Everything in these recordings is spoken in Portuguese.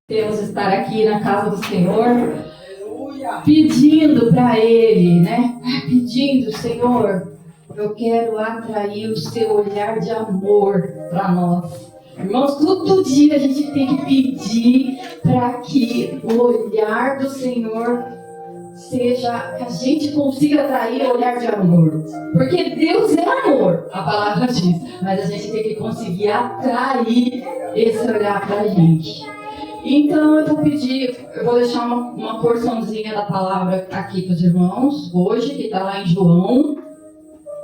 Temos estar aqui na casa do Senhor, pedindo para Ele, né? Pedindo, Senhor, eu quero atrair o seu olhar de amor para nós. Irmãos, todo dia a gente tem que pedir para que o olhar do Senhor seja, que a gente consiga atrair o olhar de amor. Porque Deus é amor, a palavra diz. Mas a gente tem que conseguir atrair esse olhar para a gente. Então eu vou deixar uma porçãozinha da palavra aqui para os irmãos, hoje, que está lá em João,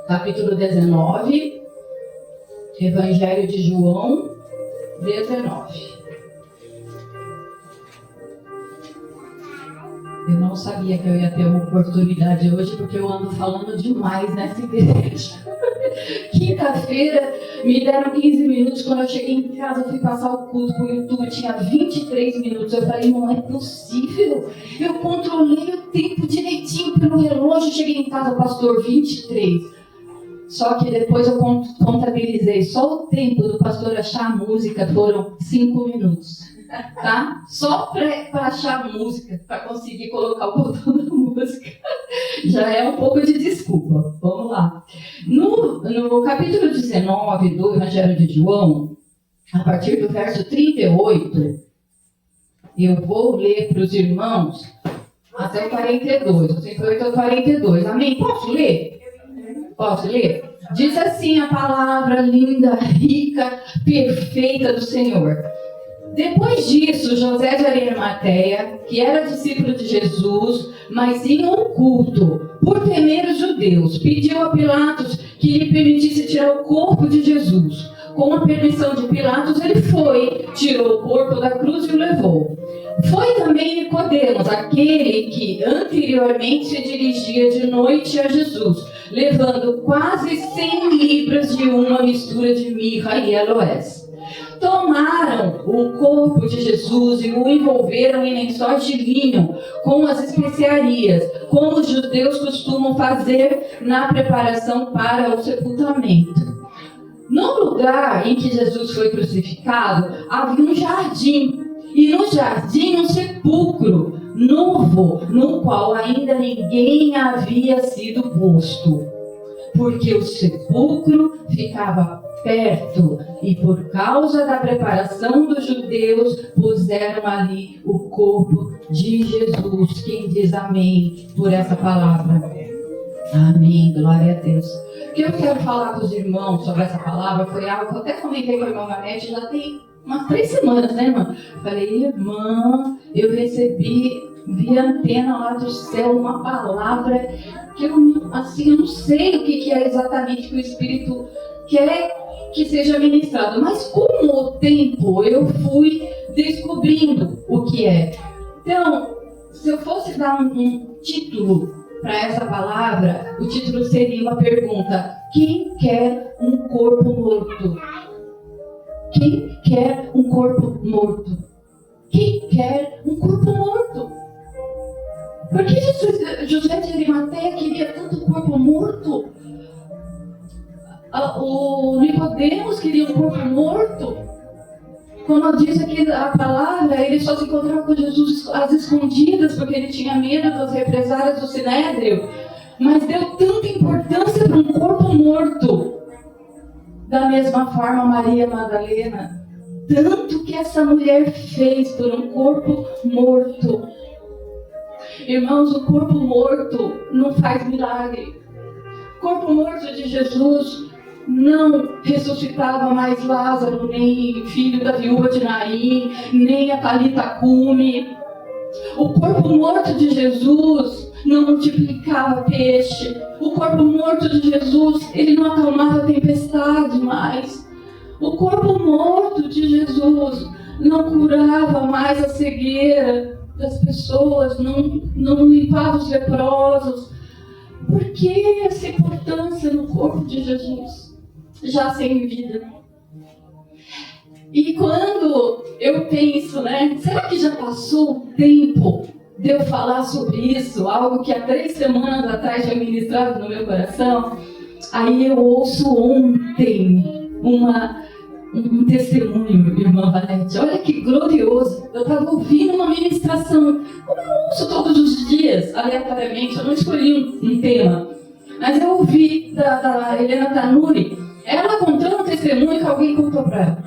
capítulo 19, Evangelho de João 19. Eu não sabia que eu ia ter uma oportunidade hoje, porque eu ando falando demais nessa igreja. Quinta-feira, me deram 15 minutos. Quando eu cheguei em casa, eu fui passar o culto pro YouTube, tinha 23 minutos. Eu falei, não é possível. Eu controlei o tempo direitinho pelo relógio. Cheguei em casa, pastor, 23. Só que depois eu contabilizei. Só o tempo do pastor achar a música foram 5 minutos. Tá? Só para achar a música, para conseguir colocar o botão da música. Já é um pouco de desculpa. Vamos lá. No capítulo 19 do Evangelho de João, a partir do verso 38, eu vou ler para os irmãos até o 42, do 38 ao 42. Amém? Posso ler? Posso ler? Diz assim a palavra linda, rica, perfeita do Senhor. Depois disso, José de Arimateia, que era discípulo de Jesus, mas em oculto, por temer os judeus, pediu a Pilatos que lhe permitisse tirar o corpo de Jesus. Com a permissão de Pilatos, ele foi, tirou o corpo da cruz e o levou. Foi também Nicodemos, aquele que anteriormente se dirigia de noite a Jesus, levando quase 100 libras de uma mistura de mirra e aloés. Tomaram o corpo de Jesus e o envolveram em lençóis de linho com as especiarias, como os judeus costumam fazer na preparação para o sepultamento. No lugar em que Jesus foi crucificado, havia um jardim, e no jardim um sepulcro novo, no qual ainda ninguém havia sido posto, porque o sepulcro ficava perto, e por causa da preparação dos judeus, puseram ali o corpo de Jesus. Quem diz amém por essa palavra? Amém, glória a Deus. O que eu quero falar com os irmãos sobre essa palavra foi algo que eu até comentei com a irmã Vanete, já tem umas 3 semanas, né, irmã? Falei, irmã, eu recebi via antena lá do céu uma palavra que eu não sei o que é exatamente que o Espírito quer que seja ministrado, mas com o tempo eu fui descobrindo o que é. Então, se eu fosse dar um título para essa palavra, o título seria uma pergunta: quem quer um corpo morto? Quem quer um corpo morto? Quem quer um corpo morto? Por que José de Arimateia queria tanto corpo morto? O Nicodemos queria um corpo morto. Como diz aqui a palavra, ele só se encontrava com Jesus às escondidas, porque ele tinha medo das represálias do Sinédrio. Mas deu tanta importância para um corpo morto. Da mesma forma, Maria Madalena, tanto que essa mulher fez por um corpo morto. Irmãos, o corpo morto não faz milagre. O corpo morto de Jesus não ressuscitava mais Lázaro, nem filho da viúva de Naim, nem a Talita Cume. O corpo morto de Jesus não multiplicava peixe. O corpo morto de Jesus, ele não acalmava a tempestade mais. O corpo morto de Jesus não curava mais a cegueira das pessoas, não limpava os leprosos. Por que essa importância no corpo de Jesus? Já sem vida. E quando eu penso, né? Será que já passou o tempo de eu falar sobre isso? Algo que há 3 semanas atrás foi ministrado no meu coração. Aí eu ouço ontem uma um testemunho, irmã Valete. Olha que glorioso. Eu estava ouvindo uma ministração, como eu ouço todos os dias, aleatoriamente. Eu não escolhi um tema, mas eu ouvi da Helena Tanuri, ela contando um testemunho que alguém contou para ela.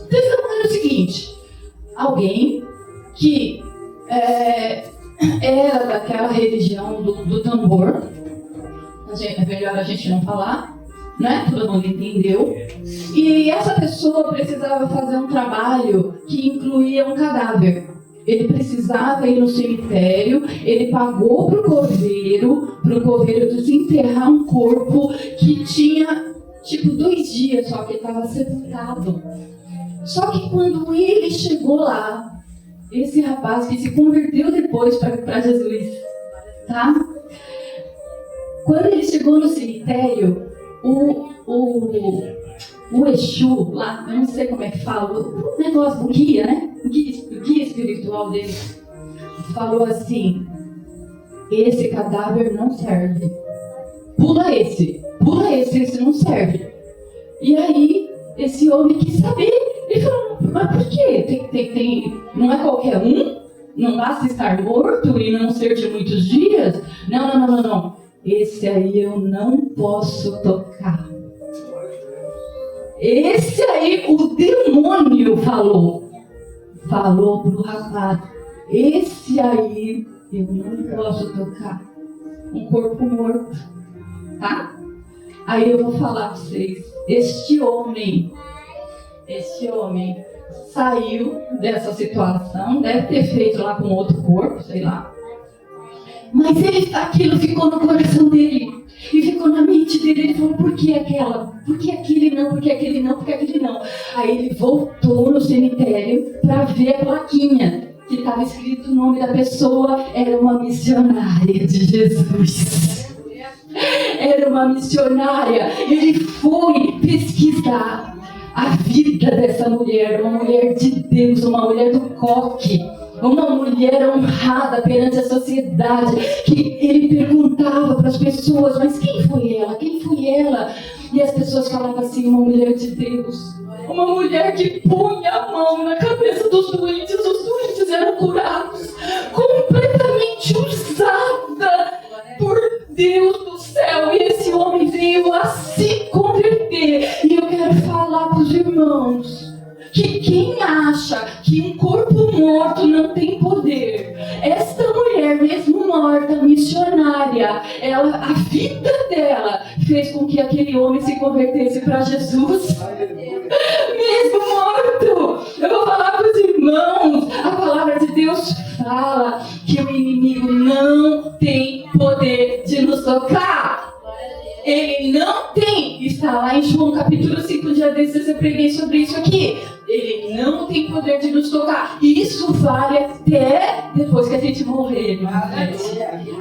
O testemunho era o seguinte: alguém que era daquela religião do tambor, é melhor a gente não falar, né? Todo mundo entendeu. E essa pessoa precisava fazer um trabalho que incluía um cadáver. Ele precisava ir no cemitério, ele pagou para o coveiro desenterrar um corpo que tinha, 2 dias só que estava sepultado. Só que quando ele chegou lá, esse rapaz que se converteu depois para Jesus, tá? Quando ele chegou no cemitério, o Exu lá, eu não sei como é que fala, o negócio, o guia, né? O guia espiritual dele falou assim: esse cadáver não serve. Pula esse não serve. E aí, esse homem quis saber. Ele falou: mas por quê? Não é qualquer um? Não basta estar morto e não ser de muitos dias? Não. Esse aí eu não posso tocar. Esse aí, o demônio falou pro rapaz: esse aí eu não posso tocar. Um corpo morto, tá? Aí eu vou falar para vocês: este homem saiu dessa situação, deve ter feito lá com outro corpo, sei lá. Mas aquilo ficou no coração dele. E ficou na mente dele. Ele falou: por que aquela? Por que aquele não? Por que aquele não? Por que aquele não? Aí ele voltou no cemitério para ver a plaquinha que estava escrito o nome da pessoa. Era uma missionária de Jesus. Era uma missionária. Ele foi pesquisar a vida dessa mulher, uma mulher de Deus, uma mulher do coque, uma mulher honrada perante a sociedade, que ele perguntava para as pessoas: mas quem foi ela? Quem foi ela? E as pessoas falavam assim: uma mulher de Deus, uma mulher que punha a mão na cabeça dos doentes, os doentes eram curados, completamente usada por Deus do céu. E esse homem veio a se converter. E eu quero falar para os irmãos que quem acha que um corpo morto não tem poder, esta mulher, mesmo morta, missionária, a vida dela fez com que aquele homem se convertesse para Jesus. Mesmo morto. Eu vou falar para os irmãos: a palavra de Deus fala que o inimigo não tem poder de nos tocar. Ele não tem. Está lá em João capítulo 5, um dia desses eu preguei sobre isso aqui. Ele não tem poder de nos tocar. E isso vale até depois que a gente morrer.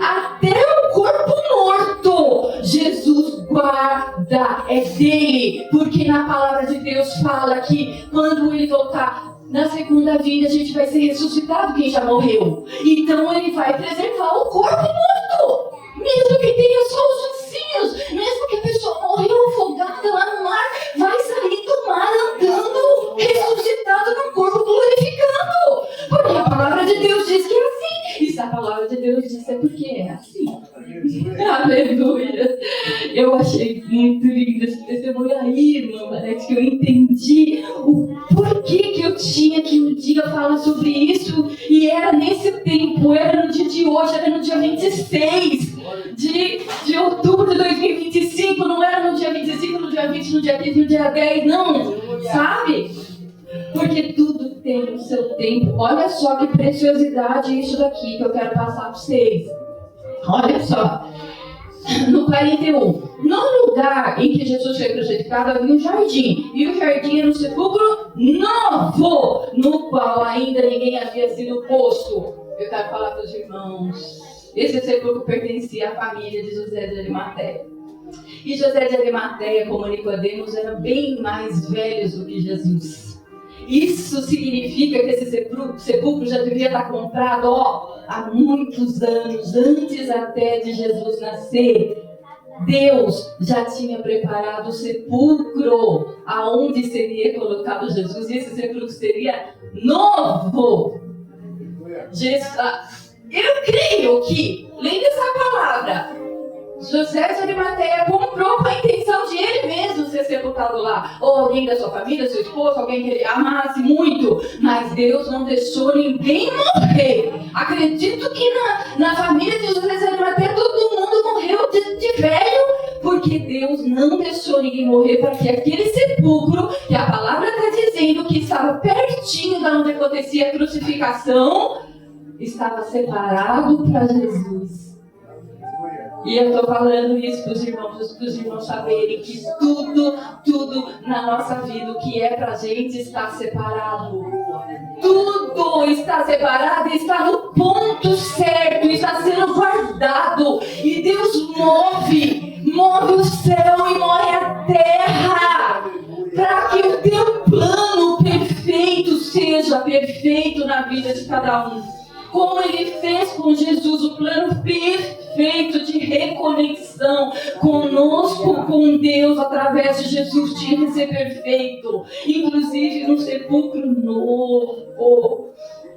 Até o corpo morto, Jesus guarda, é dele. Porque na palavra de Deus fala que quando ele voltar na segunda vinda, a gente vai ser ressuscitado, quem já morreu. Então ele vai preservar o corpo morto. Mesmo que tenha só os ossinhos, mesmo que a pessoa morreu afogada lá no mar, vai sair do mar andando, ressuscitado no corpo, glorificando. Porque a palavra de Deus diz que é assim. E se a palavra de Deus diz, é porque é assim. Aleluia. Eu achei muito lindo esse testemunho aí, irmã Valete, que eu entendi o porquê que eu tinha que um dia falar sobre isso. E era nesse tempo, era no dia de hoje, era no dia 26 de outubro de 2025. Não era no dia 25, no dia 20, no dia 15, no dia 10, não. Sabe? Porque tudo tem o seu tempo. Olha só que preciosidade isso daqui que eu quero passar para vocês. Olha só. No 41, no lugar em que Jesus foi crucificado havia um jardim, e o jardim era um sepulcro novo, no qual ainda ninguém havia sido posto. Eu quero falar para os irmãos: esse sepulcro pertencia à família de José de Arimateia. E José de Arimateia, como Nicodemos, eram bem mais velhos do que Jesus. Isso significa que esse sepulcro já devia estar comprado há muitos anos, antes até de Jesus nascer. Deus já tinha preparado o sepulcro aonde seria colocado Jesus, e esse sepulcro seria novo. Eu creio que, lendo essa palavra, José de Arimateia comprou com a intenção de ele mesmo ser sepultado lá. Ou alguém da sua família, seu esposo, alguém que ele amasse muito. Mas Deus não deixou ninguém morrer. Acredito que na família de José de Arimateia todo mundo morreu de velho, porque Deus não deixou ninguém morrer para que aquele sepulcro, que a palavra está dizendo que estava pertinho de onde acontecia a crucificação, estava separado para Jesus. E eu estou falando isso para os irmãos saberem que tudo na nossa vida, o que é para a gente, está separado. Tudo está separado e está no ponto certo, está sendo guardado. E Deus move o céu e move a terra, para que o teu plano perfeito seja perfeito na vida de cada um. Como ele fez com Jesus, o plano perfeito de reconexão conosco, com Deus, através de Jesus, tinha que ser perfeito. Inclusive num sepulcro novo,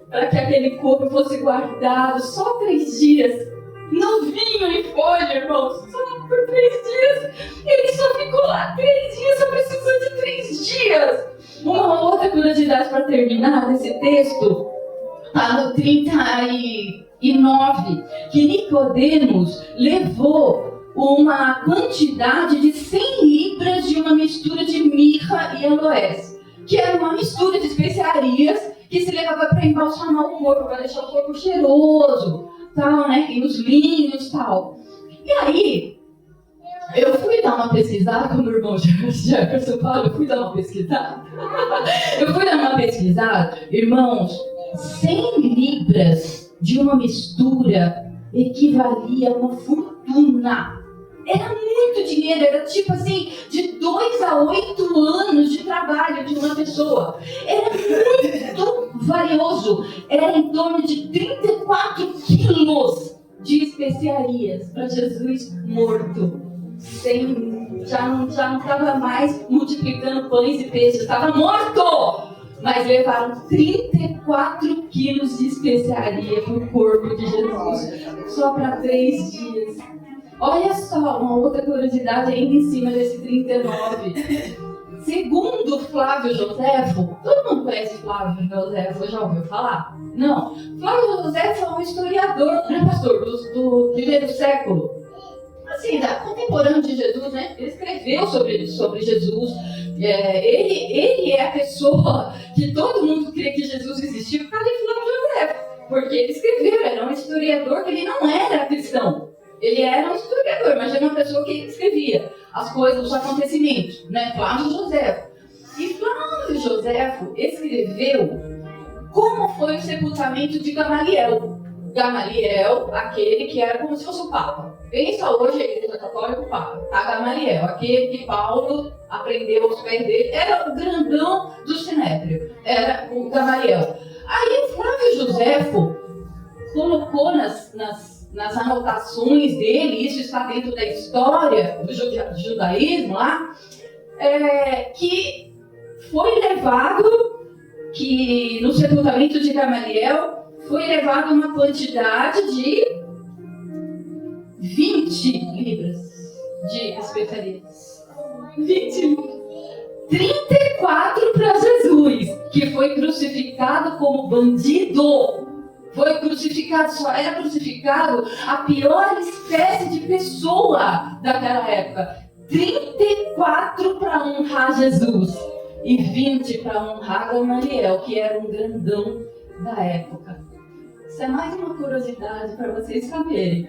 para que aquele corpo fosse guardado só 3 dias. Novinho e folha, irmãos, só por 3 dias. Ele só ficou lá 3 dias, só precisou de 3 dias. Uma outra curiosidade para terminar nesse texto. Está no 39, que Nicodemos levou uma quantidade de 100 libras de uma mistura de mirra e aloés, que era uma mistura de especiarias que se levava para embalsamar o corpo, para deixar o corpo cheiroso, tal, né? E os linhos, tal. E aí, eu fui dar uma pesquisada, como o irmão Jefferson fala, eu fui dar uma pesquisada. Irmãos, 100 libras de uma mistura equivalia a uma fortuna. Era muito dinheiro, era tipo assim, de 2 a 8 anos de trabalho de uma pessoa. Era muito valioso. Era em torno de 34 quilos de especiarias para Jesus morto. Já não estava mais multiplicando pães e peixes, estava morto! Mas levaram 34 quilos de especiaria para o corpo de Jesus, só para 3 dias. Olha só, uma outra curiosidade ainda em cima desse 39. Segundo Flávio Joséfo, todo mundo conhece Flávio Joséfo, já ouviu falar? Não. Flávio Joséfo é um historiador, né, pastor, do primeiro século. Assim, contemporâneo de Jesus, né? Ele escreveu sobre Jesus. Ele é a pessoa que todo mundo crê que Jesus existiu por causa de Flávio Joséfo. Porque ele escreveu, era um historiador que ele não era cristão. Ele era um historiador, mas era uma pessoa que escrevia as coisas, os acontecimentos, né? Flávio Joséfo. E Flávio Joséfo escreveu como foi o sepultamento de Gamaliel. Gamaliel, aquele que era como se fosse o Papa. Pensa hoje a Igreja Católica, o Papa. A Gamaliel, aquele que Paulo aprendeu aos pés dele, era o grandão do Sinédrio. Era o Gamaliel. Aí o Flávio Joséfo colocou nas anotações dele, isso está dentro da história do judaísmo lá, que foi levado, que no sepultamento de Gamaliel foi levado uma quantidade de 20 libras de especiarias. 34 para Jesus, que foi crucificado como bandido. Foi crucificado, só era crucificado a pior espécie de pessoa daquela época. 34 para honrar Jesus e 20 para honrar Gamaliel, que era um grandão da época. Isso é mais uma curiosidade para vocês saberem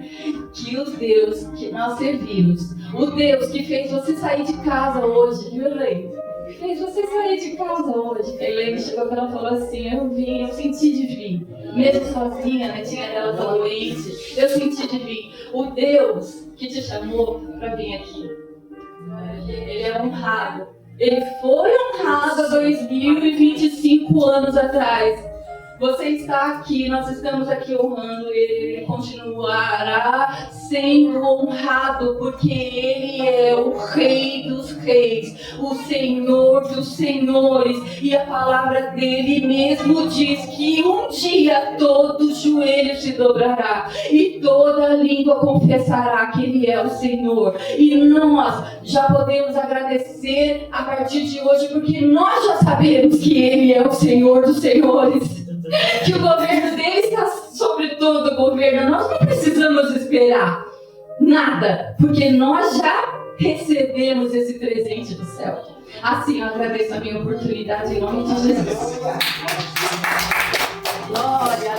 que o Deus que nós servimos, o Deus que fez você sair de casa hoje, viu, Elaine? Fez você sair de casa hoje. A Elaine chegou para ela e falou assim: eu senti de vir. Mesmo sozinha, né? Tinha ela doente, eu senti de vir. O Deus que te chamou para vir aqui, ele é honrado. Ele foi honrado há 2025 anos atrás. Você está aqui, nós estamos aqui honrando Ele, Ele continuará sendo honrado, porque Ele é o Rei dos Reis, o Senhor dos Senhores, e a palavra dele mesmo diz que um dia todo joelho se dobrará, e toda língua confessará que Ele é o Senhor, e nós já podemos agradecer a partir de hoje, porque nós já sabemos que Ele é o Senhor dos Senhores, que o governo dele está sobre todo o governo. Nós não precisamos esperar nada, porque nós já recebemos esse presente do céu. Assim, eu agradeço a minha oportunidade em nome de Jesus. Glória a Deus.